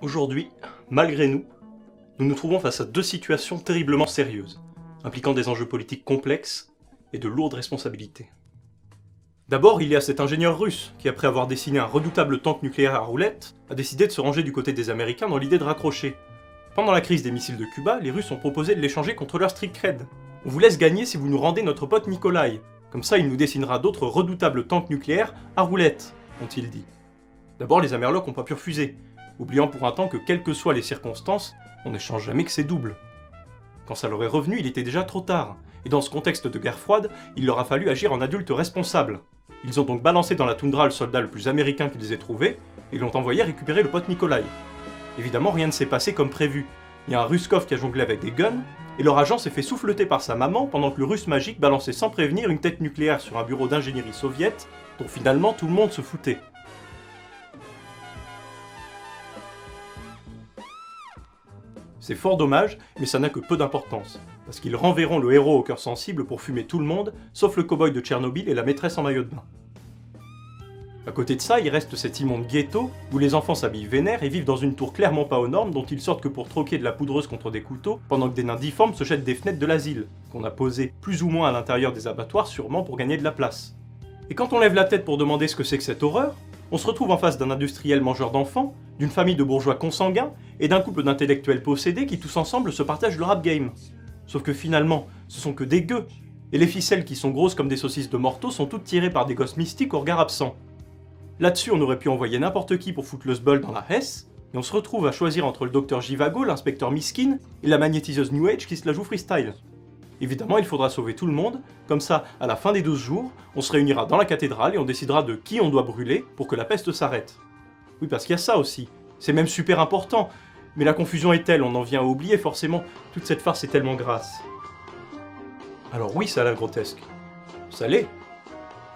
Aujourd'hui, malgré nous, nous nous trouvons face à deux situations terriblement sérieuses, impliquant des enjeux politiques complexes et de lourdes responsabilités. D'abord, il y a cet ingénieur russe qui, après avoir dessiné un redoutable tank nucléaire à roulettes, a décidé de se ranger du côté des Américains dans l'idée de raccrocher. Pendant la crise des missiles de Cuba, les Russes ont proposé de l'échanger contre leur Street Cred. On vous laisse gagner si vous nous rendez notre pote Nikolai. Comme ça, il nous dessinera d'autres redoutables tanks nucléaires à roulettes, ont-ils dit. D'abord, les Amerlocs n'ont pas pu refuser, oubliant pour un temps que, quelles que soient les circonstances, on n'échange jamais que ses doubles. Quand ça leur est revenu, il était déjà trop tard, et dans ce contexte de guerre froide, il leur a fallu agir en adultes responsables. Ils ont donc balancé dans la toundra le soldat le plus américain qu'ils aient trouvé, et l'ont envoyé récupérer le pote Nikolai. Évidemment, rien ne s'est passé comme prévu. Il y a un Ruskov qui a jonglé avec des guns, et leur agent s'est fait souffleter par sa maman pendant que le russe magique balançait sans prévenir une tête nucléaire sur un bureau d'ingénierie soviète, dont finalement tout le monde se foutait. C'est fort dommage, mais ça n'a que peu d'importance, parce qu'ils renverront le héros au cœur sensible pour fumer tout le monde, sauf le cow-boy de Tchernobyl et la maîtresse en maillot de bain. À côté de ça, il reste cet immonde ghetto, où les enfants s'habillent vénère et vivent dans une tour clairement pas aux normes dont ils sortent que pour troquer de la poudreuse contre des couteaux, pendant que des nains difformes se jettent des fenêtres de l'asile, qu'on a posées plus ou moins à l'intérieur des abattoirs sûrement pour gagner de la place. Et quand on lève la tête pour demander ce que c'est que cette horreur, on se retrouve en face d'un industriel mangeur d'enfants, d'une famille de bourgeois consanguins, et d'un couple d'intellectuels possédés qui tous ensemble se partagent le rap game. Sauf que finalement, ce sont que des gueux, et les ficelles qui sont grosses comme des saucisses de morteau sont toutes tirées par des gosses mystiques au regard absent. Là-dessus, on aurait pu envoyer n'importe qui pour foutre le sbul dans la Hesse, et on se retrouve à choisir entre le docteur Jivago, l'inspecteur Miskin, et la magnétiseuse New Age qui se la joue freestyle. Évidemment, il faudra sauver tout le monde, comme ça, à la fin des 12 jours, on se réunira dans la cathédrale et on décidera de qui on doit brûler pour que la peste s'arrête. Oui, parce qu'il y a ça aussi, c'est même super important, mais la confusion est telle, on en vient à oublier forcément, toute cette farce est tellement grasse. Alors oui, ça a l'air grotesque. Ça l'est.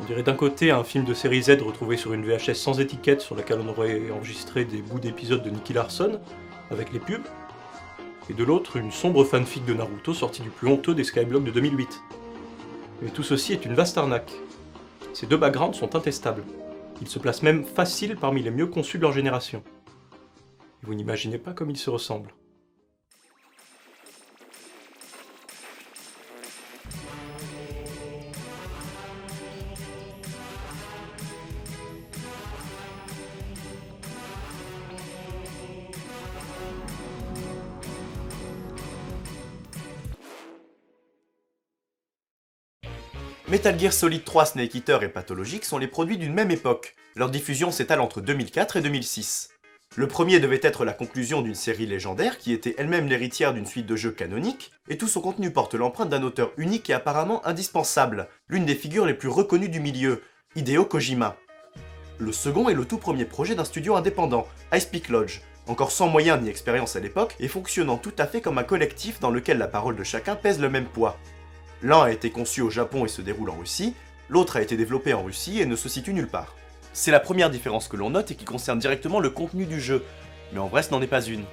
On dirait d'un côté un film de série Z retrouvé sur une VHS sans étiquette sur laquelle on aurait enregistré des bouts d'épisodes de Nicky Larson, avec les pubs, et de l'autre une sombre fanfic de Naruto sortie du plus honteux des Skyblock de 2008. Mais tout ceci est une vaste arnaque. Ces deux backgrounds sont intestables. Ils se placent même facile parmi les mieux conçus de leur génération. Et vous n'imaginez pas comme ils se ressemblent. Metal Gear Solid 3, Snake Eater et Pathologic sont les produits d'une même époque. Leur diffusion s'étale entre 2004 et 2006. Le premier devait être la conclusion d'une série légendaire qui était elle-même l'héritière d'une suite de jeux canoniques, et tout son contenu porte l'empreinte d'un auteur unique et apparemment indispensable, l'une des figures les plus reconnues du milieu, Hideo Kojima. Le second est le tout premier projet d'un studio indépendant, Ice Peak Lodge, encore sans moyens ni expérience à l'époque, et fonctionnant tout à fait comme un collectif dans lequel la parole de chacun pèse le même poids. L'un a été conçu au Japon et se déroule en Russie, l'autre a été développé en Russie et ne se situe nulle part. C'est la première différence que l'on note et qui concerne directement le contenu du jeu, mais en vrai ce n'en est pas une.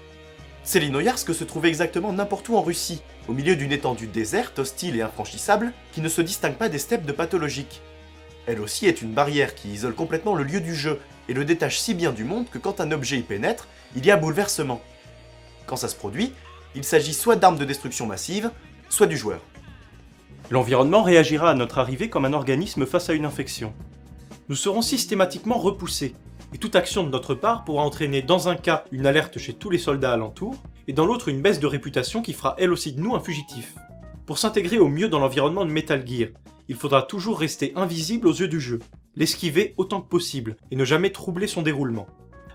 Selinoyarsk se trouvait exactement n'importe où en Russie, au milieu d'une étendue déserte, hostile et infranchissable, qui ne se distingue pas des steppes de Pathologic. Elle aussi est une barrière qui isole complètement le lieu du jeu, et le détache si bien du monde que quand un objet y pénètre, il y a bouleversement. Quand ça se produit, il s'agit soit d'armes de destruction massive, soit du joueur. L'environnement réagira à notre arrivée comme un organisme face à une infection. Nous serons systématiquement repoussés, et toute action de notre part pourra entraîner dans un cas une alerte chez tous les soldats alentours, et dans l'autre une baisse de réputation qui fera elle aussi de nous un fugitif. Pour s'intégrer au mieux dans l'environnement de Metal Gear, il faudra toujours rester invisible aux yeux du jeu, l'esquiver autant que possible, et ne jamais troubler son déroulement.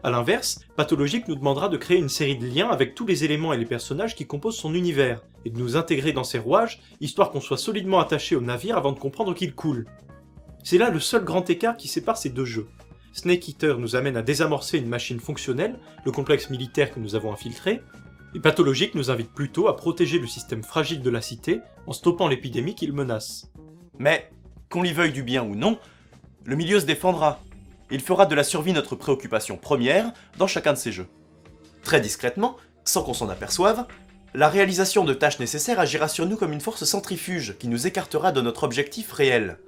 A l'inverse, Pathologic nous demandera de créer une série de liens avec tous les éléments et les personnages qui composent son univers, et de nous intégrer dans ses rouages, histoire qu'on soit solidement attaché au navire avant de comprendre qu'il coule. C'est là le seul grand écart qui sépare ces deux jeux. Snake Eater nous amène à désamorcer une machine fonctionnelle, le complexe militaire que nous avons infiltré, et Pathologic nous invite plutôt à protéger le système fragile de la cité en stoppant l'épidémie qu'il menace. Mais, qu'on l'y veuille du bien ou non, le milieu se défendra. Il fera de la survie notre préoccupation première dans chacun de ces jeux. Très discrètement, sans qu'on s'en aperçoive, la réalisation de tâches nécessaires agira sur nous comme une force centrifuge qui nous écartera de notre objectif réel.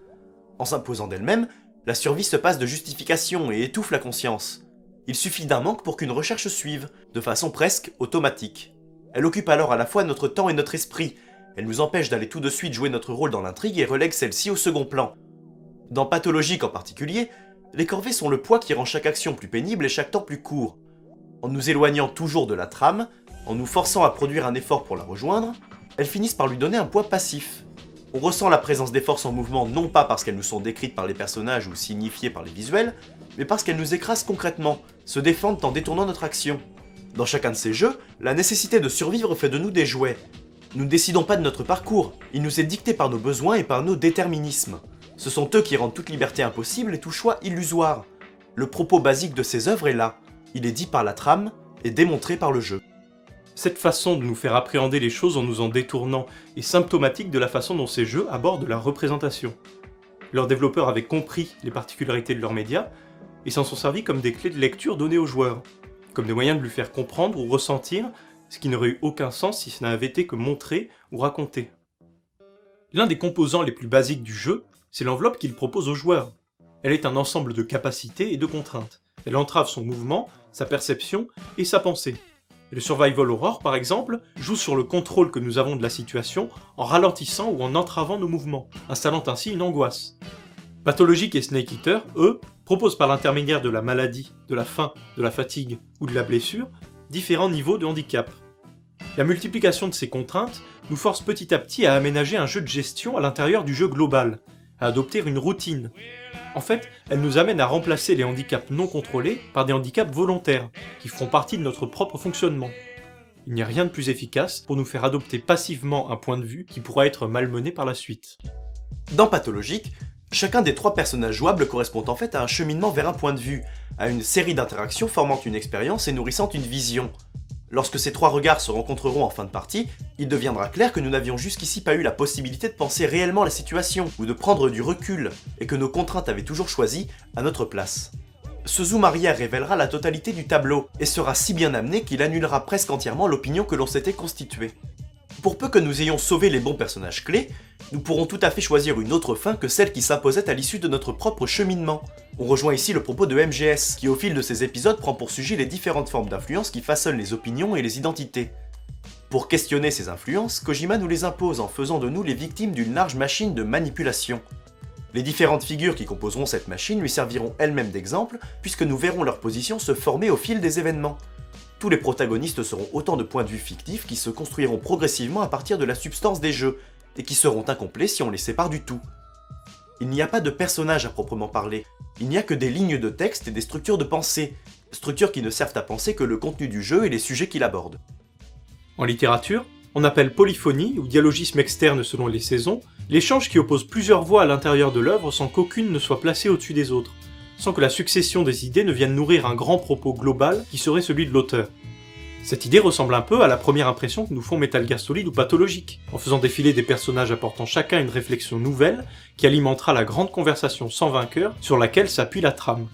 En s'imposant d'elle-même, la survie se passe de justification et étouffe la conscience. Il suffit d'un manque pour qu'une recherche suive, de façon presque automatique. Elle occupe alors à la fois notre temps et notre esprit. Elle nous empêche d'aller tout de suite jouer notre rôle dans l'intrigue et relègue celle-ci au second plan. Dans Pathologique en particulier, les corvées sont le poids qui rend chaque action plus pénible et chaque temps plus court. En nous éloignant toujours de la trame, en nous forçant à produire un effort pour la rejoindre, elles finissent par lui donner un poids passif. On ressent la présence des forces en mouvement non pas parce qu'elles nous sont décrites par les personnages ou signifiées par les visuels, mais parce qu'elles nous écrasent concrètement, se défendent en détournant notre action. Dans chacun de ces jeux, la nécessité de survivre fait de nous des jouets. Nous ne décidons pas de notre parcours, il nous est dicté par nos besoins et par nos déterminismes. Ce sont eux qui rendent toute liberté impossible et tout choix illusoire. Le propos basique de ces œuvres est là, il est dit par la trame et démontré par le jeu. Cette façon de nous faire appréhender les choses en nous en détournant est symptomatique de la façon dont ces jeux abordent la représentation. Leurs développeurs avaient compris les particularités de leurs médias et s'en sont servis comme des clés de lecture données aux joueurs, comme des moyens de lui faire comprendre ou ressentir ce qui n'aurait eu aucun sens si ce n'avait été que montré ou raconté. L'un des composants les plus basiques du jeu, c'est l'enveloppe qu'il propose aux joueurs. Elle est un ensemble de capacités et de contraintes. Elle entrave son mouvement, sa perception et sa pensée. Le Survival Horror, par exemple, joue sur le contrôle que nous avons de la situation en ralentissant ou en entravant nos mouvements, installant ainsi une angoisse. Pathologique et Snake Eater, eux, proposent par l'intermédiaire de la maladie, de la faim, de la fatigue ou de la blessure, différents niveaux de handicap. La multiplication de ces contraintes nous force petit à petit à aménager un jeu de gestion à l'intérieur du jeu global, à adopter une routine. En fait, elle nous amène à remplacer les handicaps non contrôlés par des handicaps volontaires, qui feront partie de notre propre fonctionnement. Il n'y a rien de plus efficace pour nous faire adopter passivement un point de vue qui pourra être malmené par la suite. Dans Pathologique, chacun des 3 personnages jouables correspond en fait à un cheminement vers un point de vue, à une série d'interactions formant une expérience et nourrissant une vision. Lorsque ces 3 regards se rencontreront en fin de partie, il deviendra clair que nous n'avions jusqu'ici pas eu la possibilité de penser réellement la situation, ou de prendre du recul, et que nos contraintes avaient toujours choisi à notre place. Ce zoom arrière révélera la totalité du tableau, et sera si bien amené qu'il annulera presque entièrement l'opinion que l'on s'était constituée. Pour peu que nous ayons sauvé les bons personnages clés, nous pourrons tout à fait choisir une autre fin que celle qui s'imposait à l'issue de notre propre cheminement. On rejoint ici le propos de MGS, qui au fil de ses épisodes prend pour sujet les différentes formes d'influence qui façonnent les opinions et les identités. Pour questionner ces influences, Kojima nous les impose en faisant de nous les victimes d'une large machine de manipulation. Les différentes figures qui composeront cette machine lui serviront elles-mêmes d'exemple, puisque nous verrons leur position se former au fil des événements. Tous les protagonistes seront autant de points de vue fictifs qui se construiront progressivement à partir de la substance des jeux, et qui seront incomplets si on les sépare du tout. Il n'y a pas de personnages à proprement parler, il n'y a que des lignes de texte et des structures de pensée, structures qui ne servent à penser que le contenu du jeu et les sujets qu'il aborde. En littérature, on appelle polyphonie ou dialogisme externe selon les saisons, l'échange qui oppose plusieurs voix à l'intérieur de l'œuvre sans qu'aucune ne soit placée au-dessus des autres, sans que la succession des idées ne vienne nourrir un grand propos global qui serait celui de l'auteur. Cette idée ressemble un peu à la première impression que nous font Metal Gear Solid ou Pathologique, en faisant défiler des personnages apportant chacun une réflexion nouvelle qui alimentera la grande conversation sans vainqueur sur laquelle s'appuie la trame.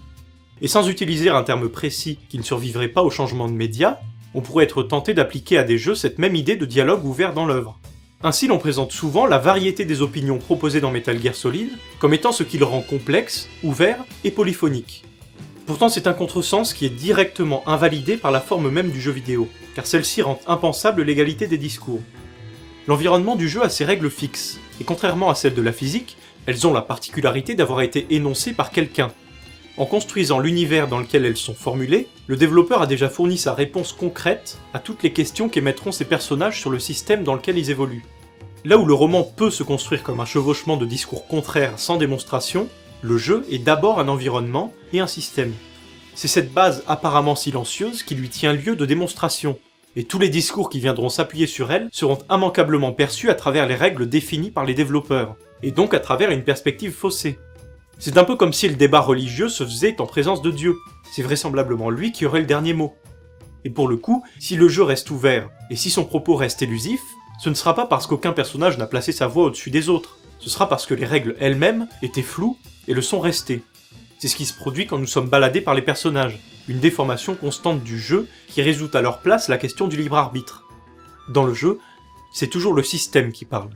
Et sans utiliser un terme précis qui ne survivrait pas au changement de média, on pourrait être tenté d'appliquer à des jeux cette même idée de dialogue ouvert dans l'œuvre. Ainsi l'on présente souvent la variété des opinions proposées dans Metal Gear Solid comme étant ce qui le rend complexe, ouvert et polyphonique. Pourtant c'est un contresens qui est directement invalidé par la forme même du jeu vidéo, car celle-ci rend impensable l'égalité des discours. L'environnement du jeu a ses règles fixes, et contrairement à celles de la physique, elles ont la particularité d'avoir été énoncées par quelqu'un. En construisant l'univers dans lequel elles sont formulées, le développeur a déjà fourni sa réponse concrète à toutes les questions qu'émettront ses personnages sur le système dans lequel ils évoluent. Là où le roman peut se construire comme un chevauchement de discours contraires sans démonstration, le jeu est d'abord un environnement et un système. C'est cette base apparemment silencieuse qui lui tient lieu de démonstration, et tous les discours qui viendront s'appuyer sur elle seront immanquablement perçus à travers les règles définies par les développeurs, et donc à travers une perspective faussée. C'est un peu comme si le débat religieux se faisait en présence de Dieu, c'est vraisemblablement lui qui aurait le dernier mot. Et pour le coup, si le jeu reste ouvert, et si son propos reste élusif, ce ne sera pas parce qu'aucun personnage n'a placé sa voix au-dessus des autres, ce sera parce que les règles elles-mêmes étaient floues et le sont restées. C'est ce qui se produit quand nous sommes baladés par les personnages, une déformation constante du jeu qui résout à leur place la question du libre arbitre. Dans le jeu, c'est toujours le système qui parle.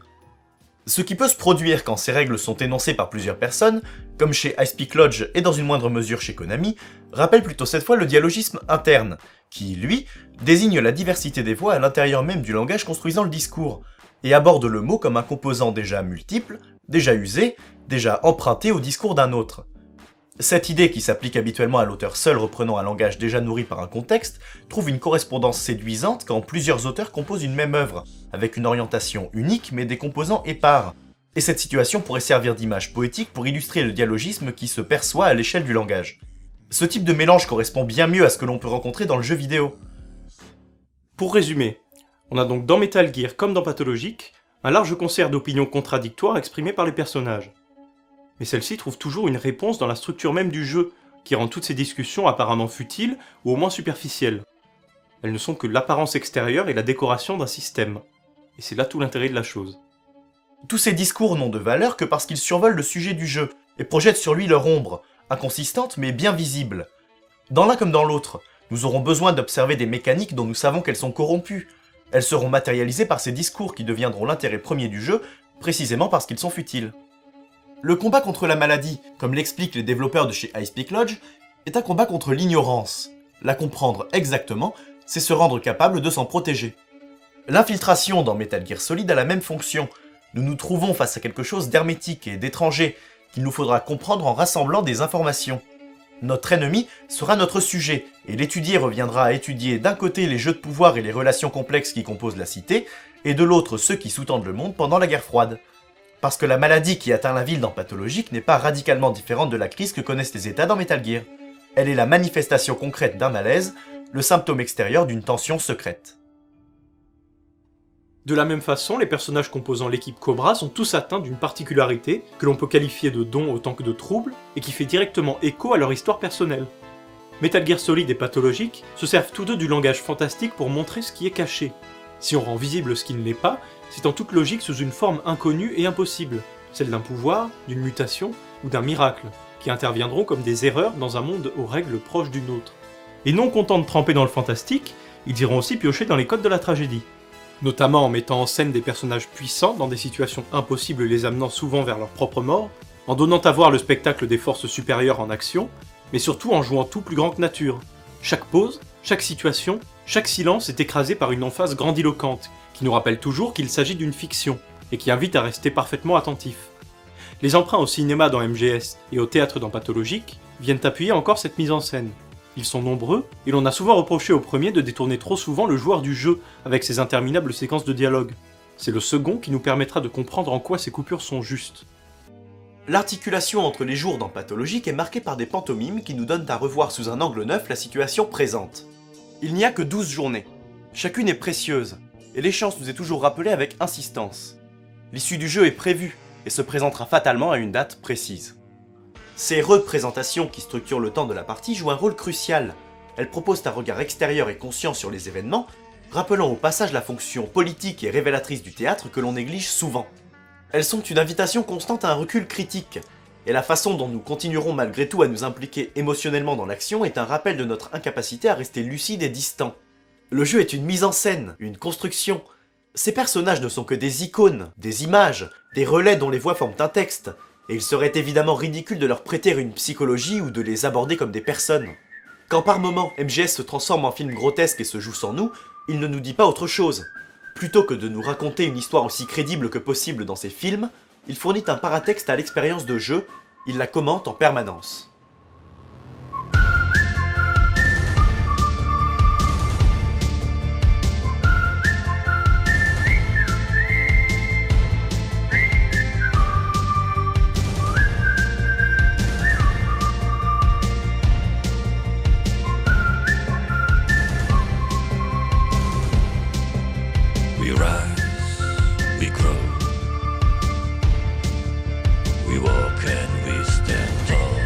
Ce qui peut se produire quand ces règles sont énoncées par plusieurs personnes, comme chez Ice Peak Lodge et dans une moindre mesure chez Konami, rappelle plutôt cette fois le dialogisme interne, qui, lui, désigne la diversité des voix à l'intérieur même du langage construisant le discours, et aborde le mot comme un composant déjà multiple, déjà usé, déjà emprunté au discours d'un autre. Cette idée, qui s'applique habituellement à l'auteur seul reprenant un langage déjà nourri par un contexte, trouve une correspondance séduisante quand plusieurs auteurs composent une même œuvre, avec une orientation unique mais des composants épars. Et cette situation pourrait servir d'image poétique pour illustrer le dialogisme qui se perçoit à l'échelle du langage. Ce type de mélange correspond bien mieux à ce que l'on peut rencontrer dans le jeu vidéo. Pour résumer, on a donc dans Metal Gear comme dans Pathologic, un large concert d'opinions contradictoires exprimées par les personnages. Mais celle-ci trouve toujours une réponse dans la structure même du jeu, qui rend toutes ces discussions apparemment futiles ou au moins superficielles. Elles ne sont que l'apparence extérieure et la décoration d'un système. Et c'est là tout l'intérêt de la chose. Tous ces discours n'ont de valeur que parce qu'ils survolent le sujet du jeu, et projettent sur lui leur ombre, inconsistante mais bien visible. Dans l'un comme dans l'autre, nous aurons besoin d'observer des mécaniques dont nous savons qu'elles sont corrompues. Elles seront matérialisées par ces discours qui deviendront l'intérêt premier du jeu, précisément parce qu'ils sont futiles. Le combat contre la maladie, comme l'expliquent les développeurs de chez Ice Peak Lodge, est un combat contre l'ignorance. La comprendre exactement, c'est se rendre capable de s'en protéger. L'infiltration dans Metal Gear Solid a la même fonction. Nous nous trouvons face à quelque chose d'hermétique et d'étranger, qu'il nous faudra comprendre en rassemblant des informations. Notre ennemi sera notre sujet, et l'étudier reviendra à étudier d'un côté les jeux de pouvoir et les relations complexes qui composent la cité, et de l'autre ceux qui sous-tendent le monde pendant la guerre froide. Parce que la maladie qui atteint la ville dans Pathologic n'est pas radicalement différente de la crise que connaissent les États dans Metal Gear. Elle est la manifestation concrète d'un malaise, le symptôme extérieur d'une tension secrète. De la même façon, les personnages composant l'équipe Cobra sont tous atteints d'une particularité que l'on peut qualifier de don autant que de trouble, et qui fait directement écho à leur histoire personnelle. Metal Gear Solid et Pathologic se servent tous deux du langage fantastique pour montrer ce qui est caché. Si on rend visible ce qui ne l'est pas, c'est en toute logique sous une forme inconnue et impossible, celle d'un pouvoir, d'une mutation ou d'un miracle, qui interviendront comme des erreurs dans un monde aux règles proches du nôtre. Et non contents de tremper dans le fantastique, ils iront aussi piocher dans les codes de la tragédie. Notamment en mettant en scène des personnages puissants dans des situations impossibles les amenant souvent vers leur propre mort, en donnant à voir le spectacle des forces supérieures en action, mais surtout en jouant tout plus grand que nature. Chaque pause, chaque situation, chaque silence est écrasé par une emphase grandiloquente, qui nous rappelle toujours qu'il s'agit d'une fiction, et qui invite à rester parfaitement attentif. Les emprunts au cinéma dans MGS et au théâtre dans Pathologic viennent appuyer encore cette mise en scène. Ils sont nombreux, et l'on a souvent reproché au premier de détourner trop souvent le joueur du jeu avec ses interminables séquences de dialogue. C'est le second qui nous permettra de comprendre en quoi ces coupures sont justes. L'articulation entre les jours dans Pathologic est marquée par des pantomimes qui nous donnent à revoir sous un angle neuf la situation présente. Il n'y a que 12 journées. Chacune est précieuse, et l'échéance nous est toujours rappelée avec insistance. L'issue du jeu est prévue, et se présentera fatalement à une date précise. Ces représentations qui structurent le temps de la partie jouent un rôle crucial. Elles proposent un regard extérieur et conscient sur les événements, rappelant au passage la fonction politique et révélatrice du théâtre que l'on néglige souvent. Elles sont une invitation constante à un recul critique, et la façon dont nous continuerons malgré tout à nous impliquer émotionnellement dans l'action est un rappel de notre incapacité à rester lucide et distant. Le jeu est une mise en scène, une construction. Ces personnages ne sont que des icônes, des images, des relais dont les voix forment un texte, et il serait évidemment ridicule de leur prêter une psychologie ou de les aborder comme des personnes. Quand par moments MGS se transforme en film grotesque et se joue sans nous, il ne nous dit pas autre chose. Plutôt que de nous raconter une histoire aussi crédible que possible dans ses films, il fournit un paratexte à l'expérience de jeu, il la commente en permanence. We rise, we grow, we walk and we stand tall.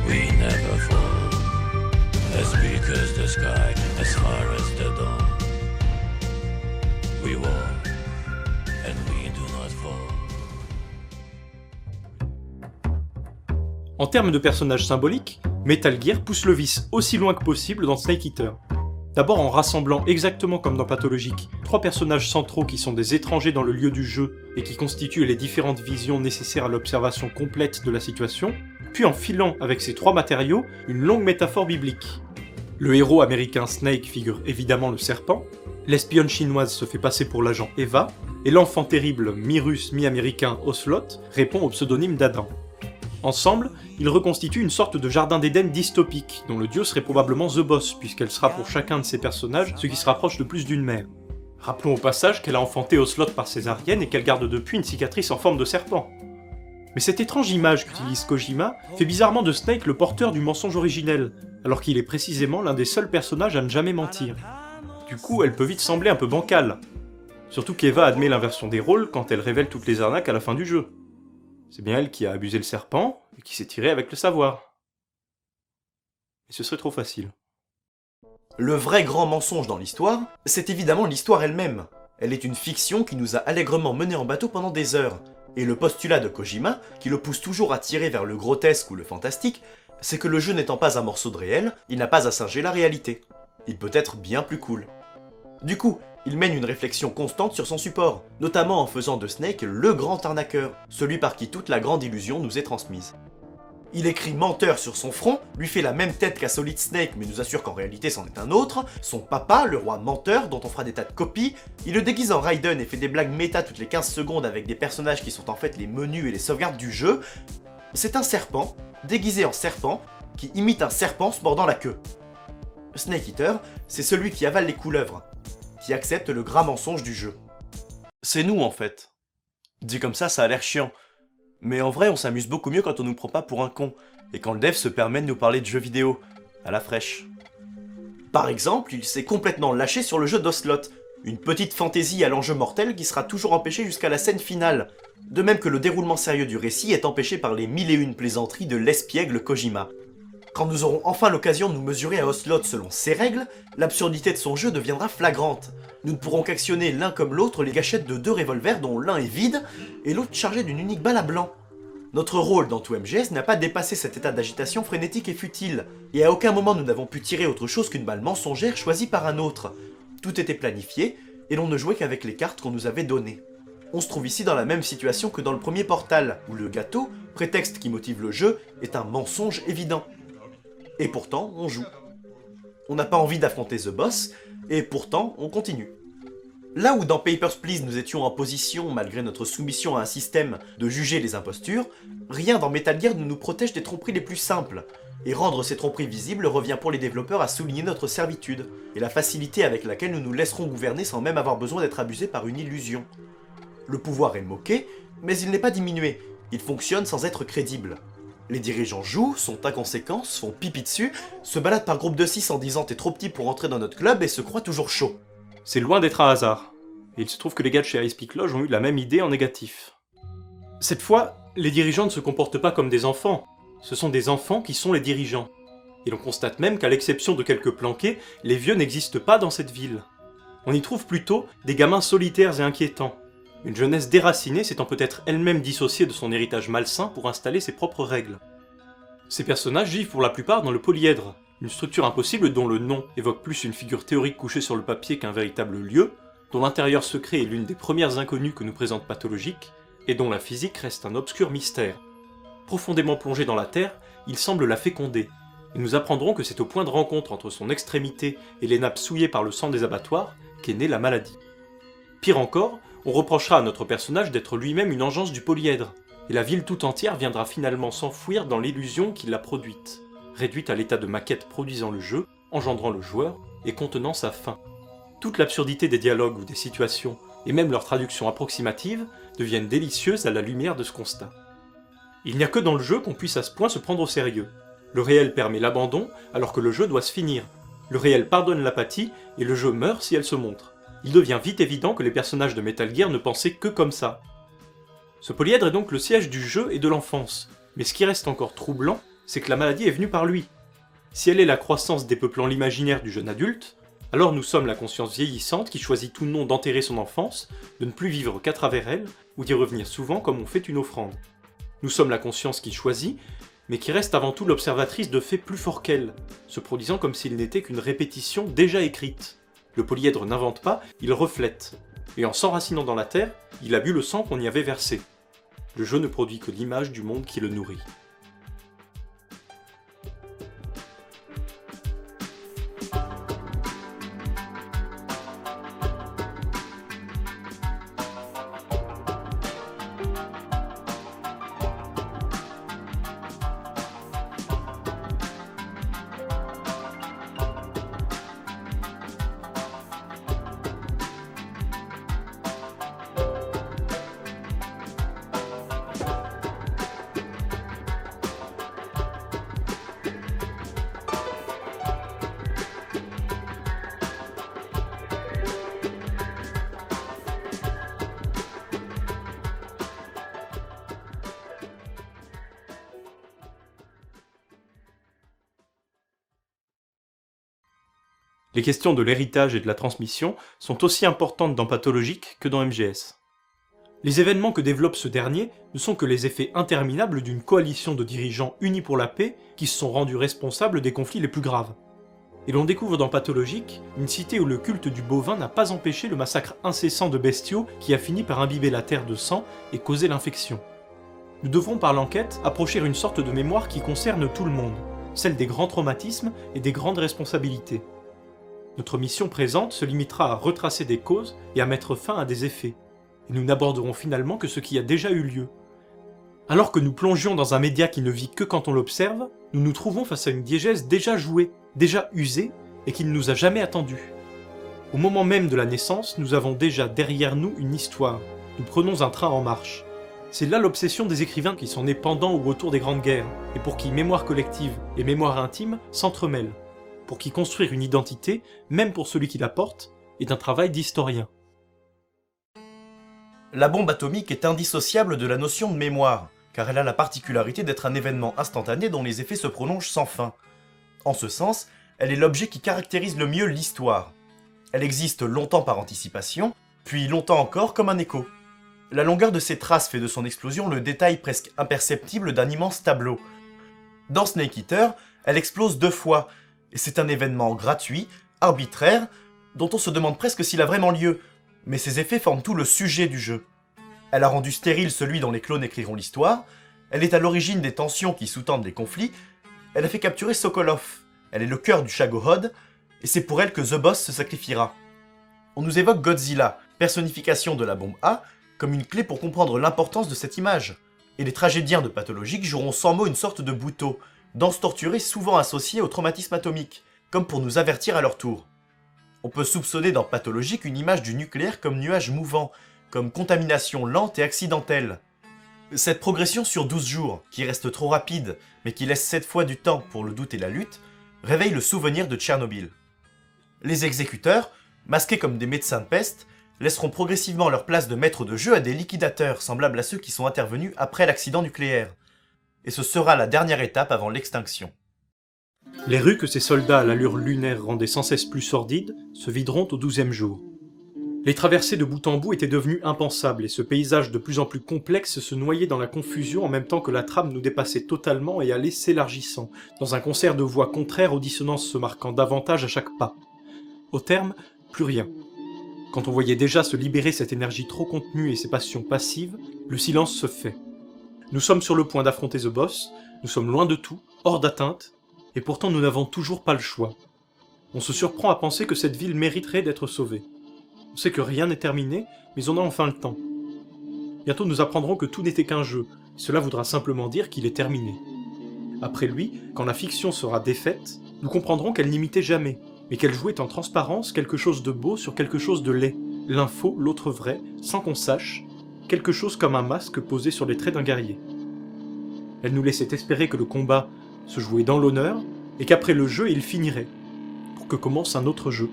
We never fall, as big as the sky, as far as the dawn. We walk and we do not fall. En termes de personnages symboliques, Metal Gear pousse le vice aussi loin que possible dans Snake Eater. D'abord en rassemblant exactement comme dans Pathologique, 3 personnages centraux qui sont des étrangers dans le lieu du jeu et qui constituent les différentes visions nécessaires à l'observation complète de la situation, puis en filant avec ces 3 matériaux une longue métaphore biblique. Le héros américain Snake figure évidemment le serpent, l'espionne chinoise se fait passer pour l'agent Eva, et l'enfant terrible mi-russe mi-américain Ocelot répond au pseudonyme d'Adam. Ensemble, ils reconstituent une sorte de jardin d'Éden dystopique, dont le dieu serait probablement The Boss, puisqu'elle sera pour chacun de ces personnages ce qui se rapproche de plus d'une mère. Rappelons au passage qu'elle a enfanté Ocelot par césarienne et qu'elle garde depuis une cicatrice en forme de serpent. Mais cette étrange image qu'utilise Kojima fait bizarrement de Snake le porteur du mensonge originel, alors qu'il est précisément l'un des seuls personnages à ne jamais mentir. Du coup, elle peut vite sembler un peu bancale. Surtout qu'Eva admet l'inversion des rôles quand elle révèle toutes les arnaques à la fin du jeu. C'est bien elle qui a abusé le serpent, et qui s'est tirée avec le savoir. Mais ce serait trop facile. Le vrai grand mensonge dans l'histoire, c'est évidemment l'histoire elle-même. Elle est une fiction qui nous a allègrement menés en bateau pendant des heures. Et le postulat de Kojima, qui le pousse toujours à tirer vers le grotesque ou le fantastique, c'est que le jeu n'étant pas un morceau de réel, il n'a pas à singer la réalité. Il peut être bien plus cool. Du coup, il mène une réflexion constante sur son support, notamment en faisant de Snake le grand arnaqueur, celui par qui toute la grande illusion nous est transmise. Il écrit menteur sur son front, lui fait la même tête qu'à Solid Snake mais nous assure qu'en réalité c'en est un autre, son papa, le roi menteur dont on fera des tas de copies, il le déguise en Raiden et fait des blagues méta toutes les 15 secondes avec des personnages qui sont en fait les menus et les sauvegardes du jeu. C'est un serpent, déguisé en serpent, qui imite un serpent se mordant la queue. Snake Eater, c'est celui qui avale les couleuvres, qui accepte le gras mensonge du jeu. C'est nous en fait. Dit comme ça a l'air chiant. Mais en vrai, on s'amuse beaucoup mieux quand on nous prend pas pour un con, et quand le dev se permet de nous parler de jeux vidéo, à la fraîche. Par exemple, il s'est complètement lâché sur le jeu d'Ocelot, une petite fantaisie à l'enjeu mortel qui sera toujours empêchée jusqu'à la scène finale, de même que le déroulement sérieux du récit est empêché par les 1001 plaisanteries de l'espiègle Kojima. Quand nous aurons enfin l'occasion de nous mesurer à Ocelot selon ses règles, l'absurdité de son jeu deviendra flagrante. Nous ne pourrons qu'actionner l'un comme l'autre les gâchettes de 2 revolvers dont l'un est vide et l'autre chargé d'une unique balle à blanc. Notre rôle dans 2MGS n'a pas dépassé cet état d'agitation frénétique et futile, et à aucun moment nous n'avons pu tirer autre chose qu'une balle mensongère choisie par un autre. Tout était planifié, et l'on ne jouait qu'avec les cartes qu'on nous avait données. On se trouve ici dans la même situation que dans le premier Portal, où le gâteau, prétexte qui motive le jeu, est un mensonge évident. Et pourtant, on joue. On n'a pas envie d'affronter The Boss, et pourtant, on continue. Là où dans Papers, Please nous étions en position, malgré notre soumission à un système, de juger les impostures, rien dans Metal Gear ne nous protège des tromperies les plus simples. Et rendre ces tromperies visibles revient pour les développeurs à souligner notre servitude, et la facilité avec laquelle nous nous laisserons gouverner sans même avoir besoin d'être abusés par une illusion. Le pouvoir est moqué, mais il n'est pas diminué, il fonctionne sans être crédible. Les dirigeants jouent, sont inconséquents, se font pipi dessus, se baladent par groupe de 6 en disant t'es trop petit pour entrer dans notre club et se croient toujours chauds. C'est loin d'être un hasard. Et il se trouve que les gars de chez Ice Peak Lodge ont eu la même idée en négatif. Cette fois, les dirigeants ne se comportent pas comme des enfants. Ce sont des enfants qui sont les dirigeants. Et l'on constate même qu'à l'exception de quelques planqués, les vieux n'existent pas dans cette ville. On y trouve plutôt des gamins solitaires et inquiétants. Une jeunesse déracinée s'étant peut-être elle-même dissociée de son héritage malsain pour installer ses propres règles. Ces personnages vivent pour la plupart dans le polyèdre, une structure impossible dont le nom évoque plus une figure théorique couchée sur le papier qu'un véritable lieu, dont l'intérieur secret est l'une des premières inconnues que nous présente Pathologique, et dont la physique reste un obscur mystère. Profondément plongé dans la Terre, il semble la féconder, et nous apprendrons que c'est au point de rencontre entre son extrémité et les nappes souillées par le sang des abattoirs qu'est née la maladie. Pire encore, on reprochera à notre personnage d'être lui-même une engeance du polyèdre, et la ville tout entière viendra finalement s'enfouir dans l'illusion qui l'a produite, réduite à l'état de maquette produisant le jeu, engendrant le joueur et contenant sa fin. Toute l'absurdité des dialogues ou des situations, et même leur traduction approximative, deviennent délicieuses à la lumière de ce constat. Il n'y a que dans le jeu qu'on puisse à ce point se prendre au sérieux. Le réel permet l'abandon alors que le jeu doit se finir. Le réel pardonne l'apathie et le jeu meurt si elle se montre. Il devient vite évident que les personnages de Metal Gear ne pensaient que comme ça. Ce polyèdre est donc le siège du jeu et de l'enfance, mais ce qui reste encore troublant, c'est que la maladie est venue par lui. Si elle est la croissance dépeuplant l'imaginaire du jeune adulte, alors nous sommes la conscience vieillissante qui choisit ou non d'enterrer son enfance, de ne plus vivre qu'à travers elle, ou d'y revenir souvent comme on fait une offrande. Nous sommes la conscience qui choisit, mais qui reste avant tout l'observatrice de faits plus forts qu'elle, se produisant comme s'il n'était qu'une répétition déjà écrite. Le polyèdre n'invente pas, il reflète, et en s'enracinant dans la terre, il a bu le sang qu'on y avait versé. Le jeu ne produit que l'image du monde qui le nourrit. Les questions de l'héritage et de la transmission sont aussi importantes dans Pathologique que dans MGS. Les événements que développe ce dernier ne sont que les effets interminables d'une coalition de dirigeants unis pour la paix qui se sont rendus responsables des conflits les plus graves. Et l'on découvre dans Pathologique une cité où le culte du bovin n'a pas empêché le massacre incessant de bestiaux qui a fini par imbiber la terre de sang et causer l'infection. Nous devrons par l'enquête approcher une sorte de mémoire qui concerne tout le monde, celle des grands traumatismes et des grandes responsabilités. Notre mission présente se limitera à retracer des causes et à mettre fin à des effets, et nous n'aborderons finalement que ce qui a déjà eu lieu. Alors que nous plongions dans un média qui ne vit que quand on l'observe, nous nous trouvons face à une diégèse déjà jouée, déjà usée, et qui ne nous a jamais attendus. Au moment même de la naissance, nous avons déjà derrière nous une histoire, nous prenons un train en marche. C'est là l'obsession des écrivains qui sont nés pendant ou autour des grandes guerres, et pour qui mémoire collective et mémoire intime s'entremêlent. Pour qui construire une identité, même pour celui qui la porte, est un travail d'historien. La bombe atomique est indissociable de la notion de mémoire, car elle a la particularité d'être un événement instantané dont les effets se prolongent sans fin. En ce sens, elle est l'objet qui caractérise le mieux l'histoire. Elle existe longtemps par anticipation, puis longtemps encore comme un écho. La longueur de ses traces fait de son explosion le détail presque imperceptible d'un immense tableau. Dans Snake Eater, elle explose 2 fois, et c'est un événement gratuit, arbitraire, dont on se demande presque s'il a vraiment lieu, mais ses effets forment tout le sujet du jeu. Elle a rendu stérile celui dont les clones écriront l'histoire, elle est à l'origine des tensions qui sous-tendent les conflits, elle a fait capturer Sokolov, elle est le cœur du Shagohod, et c'est pour elle que The Boss se sacrifiera. On nous évoque Godzilla, personnification de la bombe A, comme une clé pour comprendre l'importance de cette image. Et les tragédiens de Pathologique joueront sans mots une sorte de bouteau, danse torturée souvent associée au traumatisme atomique, comme pour nous avertir à leur tour. On peut soupçonner dans Pathologique une image du nucléaire comme nuage mouvant, comme contamination lente et accidentelle. Cette progression sur 12 jours, qui reste trop rapide, mais qui laisse 7 fois du temps pour le doute et la lutte, réveille le souvenir de Tchernobyl. Les exécuteurs, masqués comme des médecins de peste, laisseront progressivement leur place de maître de jeu à des liquidateurs semblables à ceux qui sont intervenus après l'accident nucléaire. Et ce sera la dernière étape avant l'extinction. Les rues que ces soldats à l'allure lunaire rendaient sans cesse plus sordides se videront au 12e jour. Les traversées de bout en bout étaient devenues impensables et ce paysage de plus en plus complexe se noyait dans la confusion en même temps que la trame nous dépassait totalement et allait s'élargissant, dans un concert de voix contraires aux dissonances se marquant davantage à chaque pas. Au terme, plus rien. Quand on voyait déjà se libérer cette énergie trop contenue et ces passions passives, le silence se fait. Nous sommes sur le point d'affronter The Boss, nous sommes loin de tout, hors d'atteinte, et pourtant nous n'avons toujours pas le choix. On se surprend à penser que cette ville mériterait d'être sauvée. On sait que rien n'est terminé, mais on a enfin le temps. Bientôt nous apprendrons que tout n'était qu'un jeu, et cela voudra simplement dire qu'il est terminé. Après lui, quand la fiction sera défaite, nous comprendrons qu'elle n'imitait jamais, mais qu'elle jouait en transparence quelque chose de beau sur quelque chose de laid, l'un faux, l'autre vrai, sans qu'on sache, quelque chose comme un masque posé sur les traits d'un guerrier. Elle nous laissait espérer que le combat se jouait dans l'honneur, et qu'après le jeu il finirait, pour que commence un autre jeu.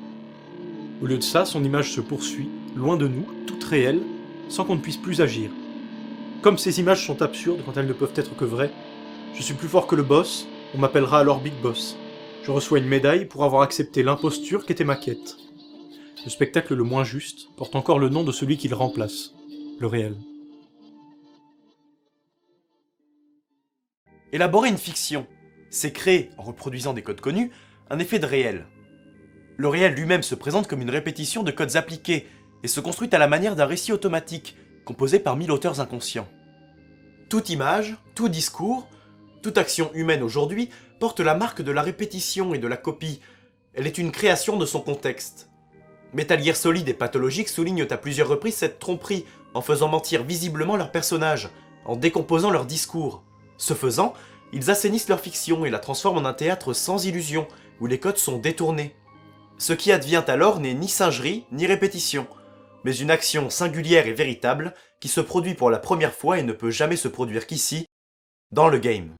Au lieu de ça, son image se poursuit, loin de nous, toute réelle, sans qu'on ne puisse plus agir. Comme ces images sont absurdes quand elles ne peuvent être que vraies, je suis plus fort que le boss, on m'appellera alors Big Boss. Je reçois une médaille pour avoir accepté l'imposture qu'était ma quête. Le spectacle le moins juste porte encore le nom de celui qui le remplace, le réel. Élaborer une fiction, c'est créer, en reproduisant des codes connus, un effet de réel. Le réel lui-même se présente comme une répétition de codes appliqués et se construit à la manière d'un récit automatique, composé par 1000 auteurs inconscients. Toute image, tout discours, toute action humaine aujourd'hui porte la marque de la répétition et de la copie. Elle est une création de son contexte. Metal Gear Solid et Pathologic soulignent à plusieurs reprises cette tromperie en faisant mentir visiblement leurs personnages, en décomposant leurs discours. Ce faisant, ils assainissent leur fiction et la transforment en un théâtre sans illusion, où les codes sont détournés. Ce qui advient alors n'est ni singerie, ni répétition, mais une action singulière et véritable qui se produit pour la première fois et ne peut jamais se produire qu'ici, dans le game.